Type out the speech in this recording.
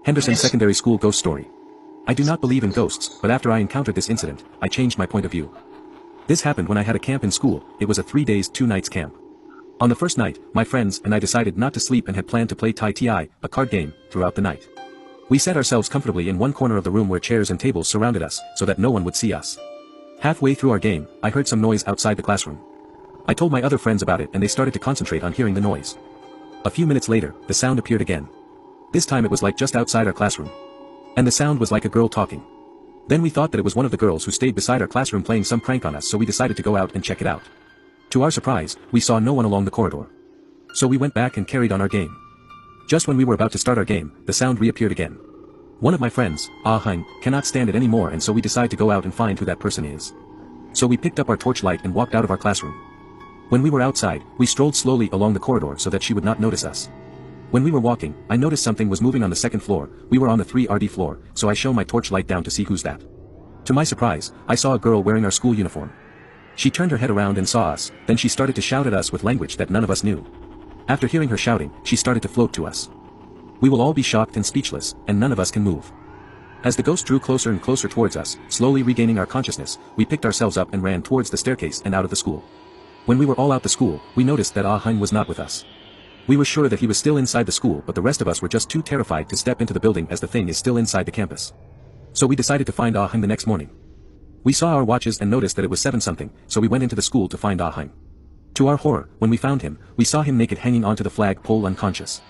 Henderson Secondary School Ghost Story. I do not believe in ghosts, but after I encountered this incident, I changed my point of view. This happened when I had a camp in school. It was a 3 days 2 nights camp. On the first night, my friends and I decided not to sleep and had planned to play Tai-Ti, a card game, throughout the night. We set ourselves comfortably in one corner of the room where chairs and tables surrounded us, so that no one would see us. Halfway through our game, I heard some noise outside the classroom. I told my other friends about it and they started to concentrate on hearing the noise. A few minutes later, the sound appeared again. This time it was like just outside our classroom. And the sound was like a girl talking. Then we thought that it was one of the girls who stayed beside our classroom playing some prank on us, so we decided to go out and check it out. To our surprise, we saw no one along the corridor. So we went back and carried on our game. Just when we were about to start our game, the sound reappeared again. One of my friends, Ah-Hein, cannot stand it anymore, and so we decide to go out and find who that person is. So we picked up our torchlight and walked out of our classroom. When we were outside, we strolled slowly along the corridor so that she would not notice us. When we were walking, I noticed something was moving on the second floor. We were on the 3rd floor, so I shone my torchlight down to see who's that. To my surprise, I saw a girl wearing our school uniform. She turned her head around and saw us, then she started to shout at us with language that none of us knew. After hearing her shouting, she started to float to us. We will all be shocked and speechless, and none of us can move. As the ghost drew closer and closer towards us, slowly regaining our consciousness, we picked ourselves up and ran towards the staircase and out of the school. When we were all out the school, we noticed that Ah-Hein was not with us. We were sure that he was still inside the school, but the rest of us were just too terrified to step into the building as the thing is still inside the campus. So we decided to find Ah-Hein the next morning. We saw our watches and noticed that it was 7-something, so we went into the school to find Ah-Hein. To our horror, when we found him, we saw him naked hanging onto the flag pole unconscious.